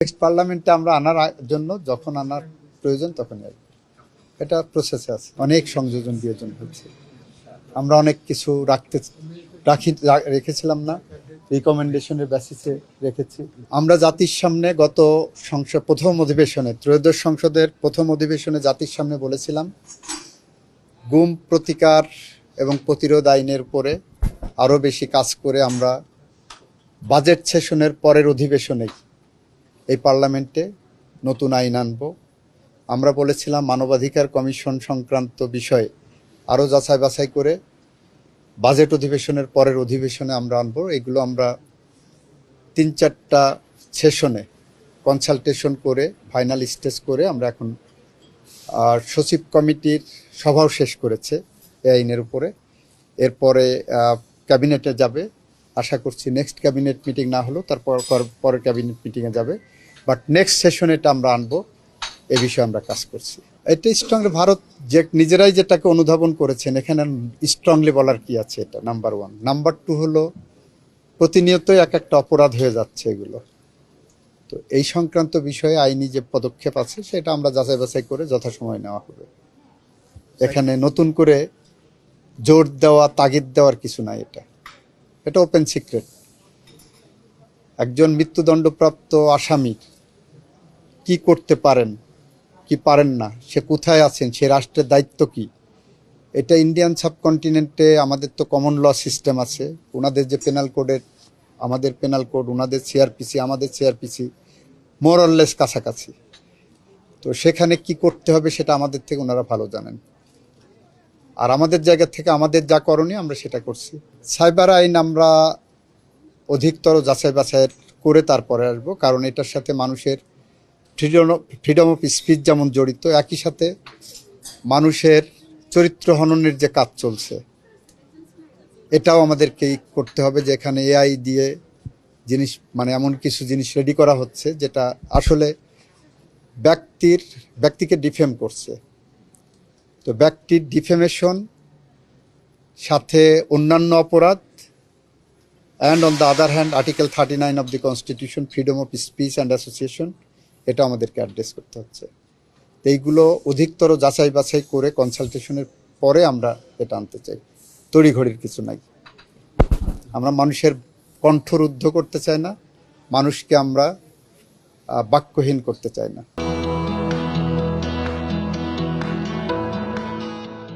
Next পার্লামেন্টে আমরা আনার জন্য যখন আনার প্রয়োজন তখনই আসবে। এটা প্রসেসে আছে, অনেক সংযোজন বিয়োজন হচ্ছে। আমরা অনেক কিছু রেখেছিলাম না, রিকমেন্ডেশনের বেসিসে রেখেছি। আমরা জাতির সামনে গত প্রথম অধিবেশনে, ত্রয়োদশ সংসদের প্রথম অধিবেশনে জাতির সামনে বলেছিলাম গুম প্রতিকার এবং প্রতিরোধ আইনের উপরে আরও বেশি কাজ করে আমরা বাজেট সেশনের পরের অধিবেশনেই এই পার্লামেন্টে নতুন আইন আনব। আমরা বলেছিলাম মানবাধিকার কমিশন সংক্রান্ত বিষয়ে আরও যাচাই বাছাই করে বাজেট অধিবেশনের পরের অধিবেশনে আমরা আনব। এগুলো আমরা 3-4টা সেশনে কনসালটেশন করে ফাইনাল স্টেজ করে আমরা এখন সচিব কমিটির সভাও শেষ করেছে এই আইনের উপরে। এরপরে ক্যাবিনেটে যাবে, আশা করছি নেক্সট ক্যাবিনেট মিটিং না হলেও তারপর পরের ক্যাবিনেট মিটিংয়ে যাবে, বাট নেক্সট সেশনে এটা আমরা আনবো, এ বিষয়ে আমরা কাজ করছি। এটা স্ট্রংলি ভারত যে নিজেরাই যেটাকে অনুধাবন করেছেন, এখানে স্ট্রংলি বলার কি আছে, এটা নাম্বার 1। নাম্বার 2 হলো প্রতিনিয়তই এক একটা অপরাধ হয়ে যাচ্ছে এগুলো। তো এই সংক্রান্ত বিষয়ে আইনি যে পদক্ষেপ আছে সেটা আমরা যাচাই বাছাই করে যথাসময় নেওয়া হবে। এখানে নতুন করে জোর দেওয়া তাগিদ দেওয়ার কিছু নাই, এটা ওপেন সিক্রেট। একজন মৃত্যুদণ্ডপ্রাপ্ত আসামি কি করতে পারেন কি পারেন না, সে কোথায় আছেন, সে রাষ্ট্রের দায়িত্ব কি, এটা ইন্ডিয়ান সাবকন্টিনেন্টে আমাদের তো কমন ল সিস্টেম আছে। ওনাদের যে পেনাল কোডের, আমাদের পেনাল কোড, ওনাদের সিআরপিসি আমাদের সিআরপিসি মোর অর লেস কাছাকাছি। তো সেখানে কি করতে হবে সেটা আমাদের থেকে ওনারা ভালো জানেন, আর আমাদের জায়গা থেকে আমাদের যা করণীয় আমরা সেটা করছি। সাইবার আইন আমরা অধিকতর যাচাই বাছাই করে তারপরে আসবো, কারণ এটার সাথে মানুষের ফ্রিডম অফ স্পিচ যেমন জড়িত, একই সাথে মানুষের চরিত্র হননের যে কাজ চলছে এটাও আমাদেরকেই করতে হবে। যেখানে এআই দিয়ে জিনিস এমন কিছু জিনিস রেডি করা হচ্ছে যেটা আসলে ব্যক্তিকে ডিফেম করছে। তো ব্যক্তির ডিফেমেশন সাথে অন্যান্য অপরাধ, and on the other hand article 39 of the constitution, freedom of speech and association, এটা আমাদেরকে অ্যাড্রেস করতে হচ্ছে। এইগুলো অধিকতর যাচাই বাছাই করে কনসালটেশনের পরে আমরা এটা আনতে চাই, তড়িঘড়ির কিছু নাই। আমরা মানুষের কণ্ঠরুদ্ধ করতে চাই না, মানুষকে আমরা বাক্যহীন করতে চাই না।